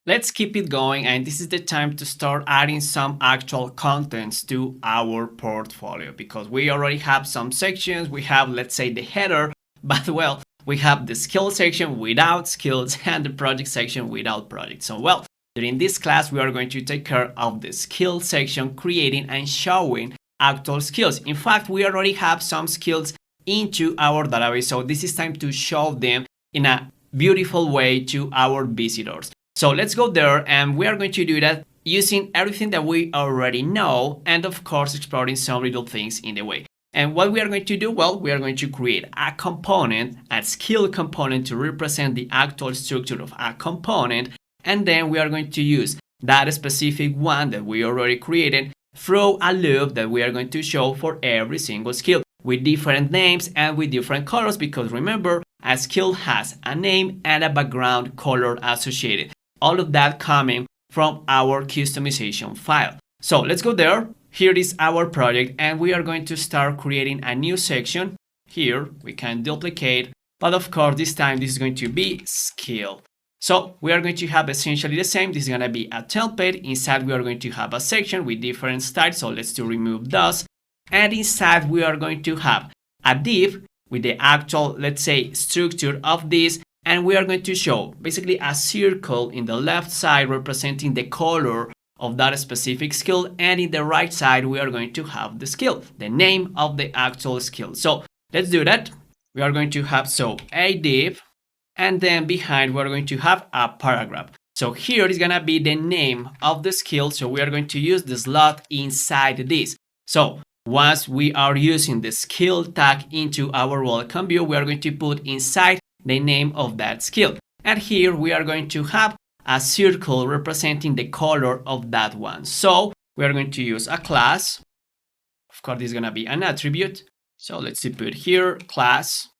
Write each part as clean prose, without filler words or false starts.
Let's keep it going, and this is the time to start adding some actual contents to our portfolio because we already have some sections. We have, let's say, the header, but well, we have the skill section without skills and the project section without projects. So, well, during this class, we are going to take care of the skill section, creating and showing actual skills. In fact, we already have some skills into our database, so this is time to show them in a beautiful way to our visitors. So let's go there, and we are going to do that using everything that we already know, and of course exploring some little things in the way. And what we are going to do, well, we are going to create a component, a skill component, to represent the actual structure of a component, and then we are going to use that specific one that we already created through a loop that we are going to show for every single skill with different names and with different colors, because remember, a skill has a name and a background color associated. All of that coming from our customization file. So let's go there. Here is our project, and we are going to start creating a new section. Here we can duplicate, but of course this time this is going to be skill. So we are going to have essentially the same. This is going to be a template. Inside we are going to have a section with different styles. So let's do remove those. And inside we are going to have a div with the actual, let's say, structure of this. And we are going to show basically a circle in the left side representing the color of that specific skill. And in the right side, we are going to have the skill, the name of the actual skill. So let's do that. We are going to have, so a div, and then behind we're going to have a paragraph. So here is going to be the name of the skill. So we are going to use the slot inside this. So once we are using the skill tag into our welcome view, we are going to put inside the name of that skill. And here we are going to have a circle representing the color of that one. So we are going to use a class. Of course, this is going to be an attribute. So let's put here class.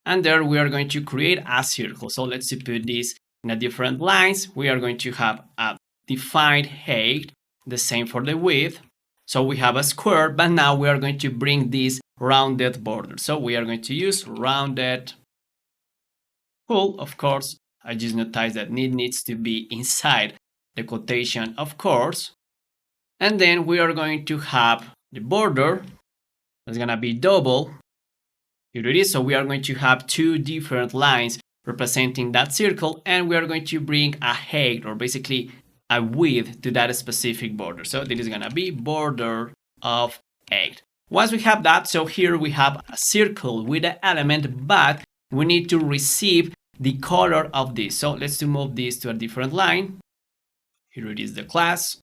And there we are going to create a circle. So let's put this in a different lines. We are going to have a defined height, the same for the width. So we have a square, but now we are going to bring this rounded border. So we are going to use rounded full. Of course, I just noticed that it needs to be inside the quotation, of course. And then we are going to have the border that's going to be double. Here it is. So we are going to have two different lines representing that circle, and we are going to bring a height, or basically a width, to that specific border. So this is going to be border of 8. Once we have that, so here we have a circle with an element, but we need to receive the color of this. So let's move this to a different line. Here it is, the class.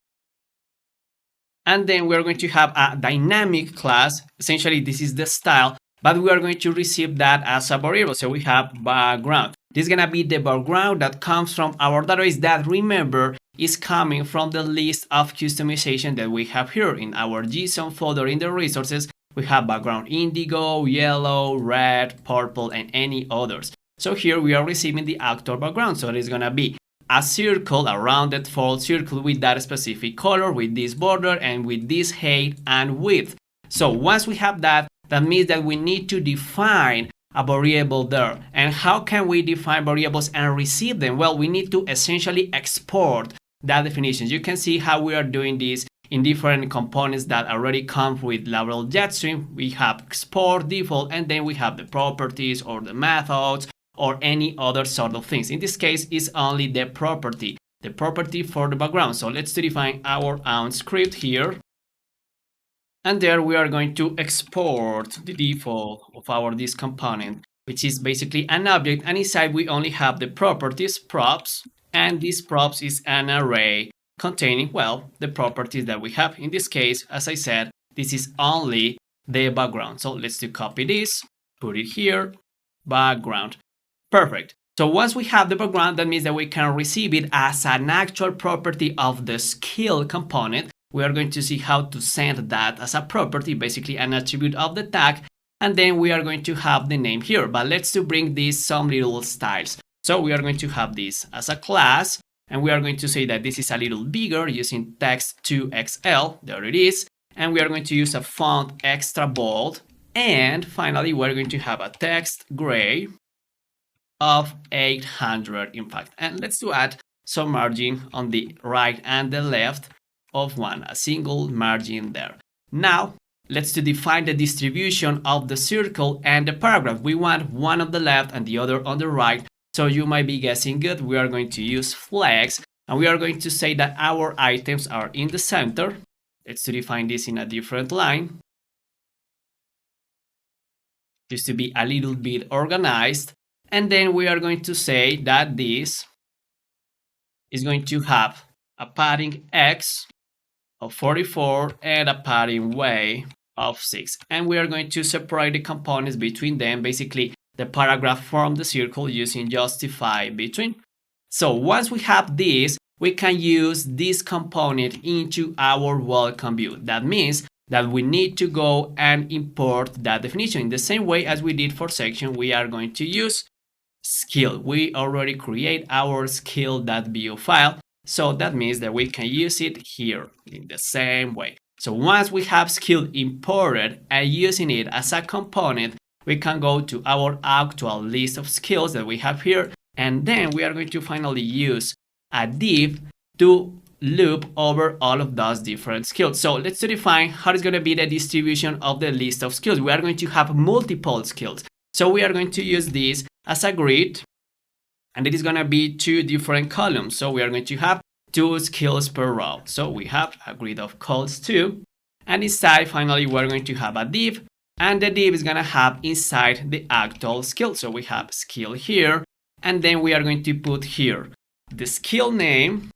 And then we're going to have a dynamic class. Essentially, this is the style, but we are going to receive that as a variable. So we have background. This is going to be the background that comes from our database that, remember, is coming from the list of customization that we have here in our JSON folder. In the resources, we have background indigo, yellow, red, purple, and any others. So here we are receiving the actual background. So it is going to be a circle, a rounded full circle with that specific color, with this border, and with this height and width. So once we have that, that means that we need to define a variable there. And how can we define variables and receive them? Well, we need to essentially export that definition. You can see how we are doing this in different components that already come with Laravel Jetstream. We have export, default, and then we have the properties or the methods or any other sort of things. In this case, it's only the property for the background. So let's define our own script here. And there we are going to export the default of our this component, which is basically an object. And inside we only have the properties, props, and this props is an array containing, well, the properties that we have. In this case, as I said, this is only the background. So let's copy this, put it here, background. Perfect. So once we have the background, that means that we can receive it as an actual property of the skill component. We are going to see how to send that as a property, basically an attribute of the tag. And then we are going to have the name here. But let's bring these some little styles. So we are going to have this as a class. And we are going to say that this is a little bigger using text 2XL. There it is. And we are going to use a font extra bold. And finally, we're going to have a text gray. of 800 in fact. And let's do add some margin on the right and the left of one, a single margin there. Now let's define the distribution of the circle and the paragraph. We want one on the left and the other on the right. So you might be guessing good. We are going to use flex and we are going to say that our items are in the center. Let's define this in a different line, just to be a little bit organized. And then we are going to say that this is going to have a padding X of 44 and a padding Y of 6. And we are going to separate the components between them, basically the paragraph from the circle, using justify between. So once we have this, we can use this component into our welcome view. That means that we need to go and import that definition. In the same way as we did for section, we are going to use skill. We already create our skill.view file. So that means that we can use it here in the same way. So once we have skill imported and using it as a component, we can go to our actual list of skills that we have here. And then we are going to finally use a div to loop over all of those different skills. So let's define how is going to be the distribution of the list of skills. We are going to have multiple skills. So we are going to use this as a grid, and it is going to be two different columns. So we are going to have 2 skills per row. So we have a grid of calls 2, and inside finally we're going to have a div, and the div is going to have inside the actual skill. So we have skill here, and then we are going to put here the skill name,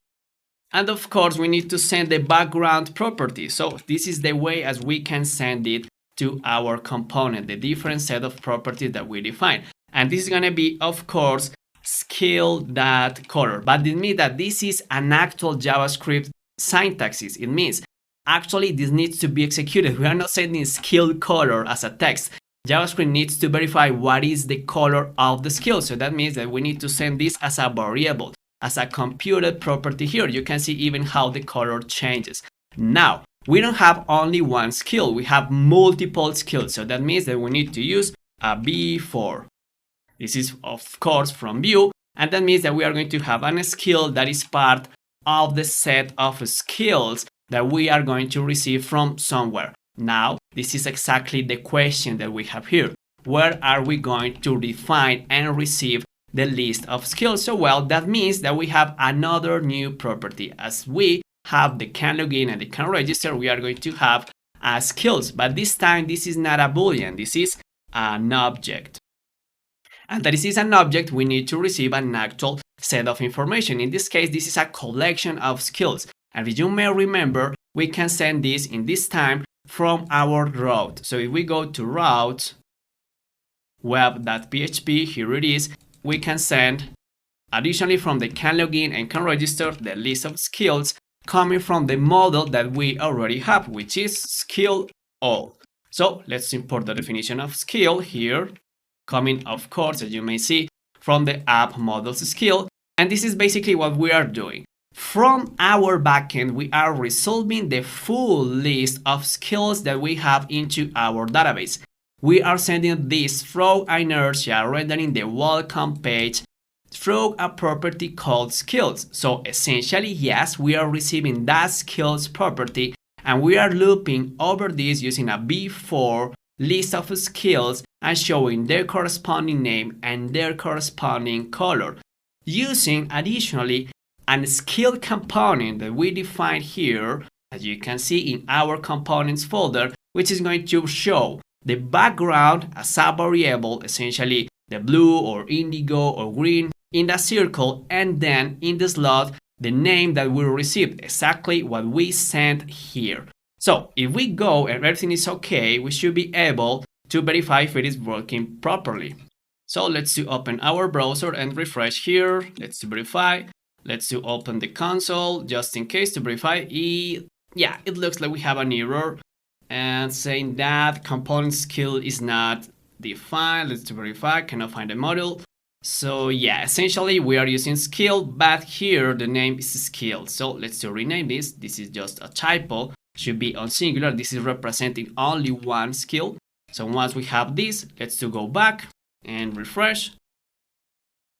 and of course we need to send the background property. So this is the way as we can send it to our component, the different set of properties that we define. And this is going to be, of course, skill.color. But it means that this is an actual JavaScript syntax. It means actually this needs to be executed. We are not sending skill color as a text. JavaScript needs to verify what is the color of the skill. So that means that we need to send this as a variable, as a computed property here. You can see even how the color changes. Now, we don't have only one skill. We have multiple skills. So that means that we need to use a before. This is, of course, from view. And that means that we are going to have a skill that is part of the set of skills that we are going to receive from somewhere. Now, this is exactly the question that we have here. Where are we going to define and receive the list of skills? So, well, that means that we have another new property. As we have the can login and the can register, we are going to have skills. But this time, this is not a Boolean. This is an object. And that this is an object, we need to receive an actual set of information. In this case, this is a collection of skills. And if you may remember, we can send this in this time from our route. So if we go to route web.php, here it is, we can send additionally from the can login and can register the list of skills coming from the model that we already have, which is skill all. So let's import the definition of skill here, coming, of course, as you may see, from the app models skill. And this is basically what we are doing. From our backend, we are resolving the full list of skills that we have into our database. We are sending this through Inertia, rendering the welcome page through a property called skills. So essentially, yes, we are receiving that skills property, and we are looping over this using a before list of skills and showing their corresponding name and their corresponding color, using additionally a skill component that we define here, as you can see in our components folder, which is going to show the background as a variable, essentially the blue or indigo or green in the circle, and then in the slot the name that we received, exactly what we sent here. So if we go and everything is okay, we should be able to verify if it is working properly. So let's do open our browser and refresh here. Let's do verify. Let's do open the console just in case to verify. Yeah, it looks like we have an error and saying that component skill is not defined. Let's do verify. Cannot find the model. So yeah, essentially we are using skill, but here the name is skill. So let's do rename this. This is just a typo. Should be on singular. This is representing only one skill. So once we have this, let's do go back and refresh.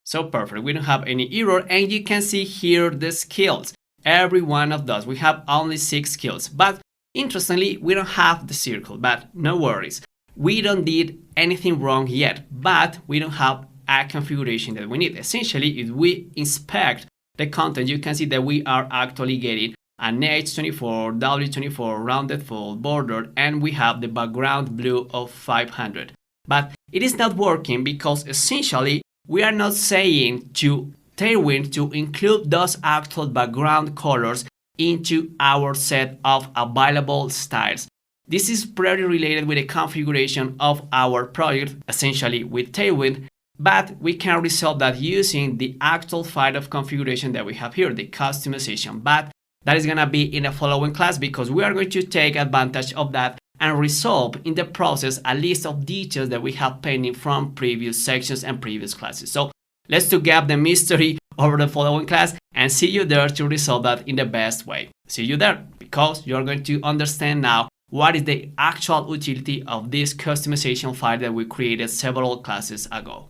So perfect, we don't have any error, and you can see here the skills. Every one of those, we have only 6 skills, but interestingly, we don't have the circle, but no worries. We don't did anything wrong yet, but we don't have a configuration that we need. Essentially, if we inspect the content, you can see that we are actually getting an H24, W24, rounded full, bordered, and we have the background blue of 500. But it is not working because essentially we are not saying to Tailwind to include those actual background colors into our set of available styles. This is pretty related with the configuration of our project, essentially with Tailwind, but we can resolve that using the actual file of configuration that we have here, the customization. But that is going to be in the following class because we are going to take advantage of that and resolve in the process a list of details that we have pending from previous sections and previous classes. So let's to gap the mystery over the following class and see you there to resolve that in the best way. See you there because you're going to understand now what is the actual utility of this customization file that we created several classes ago.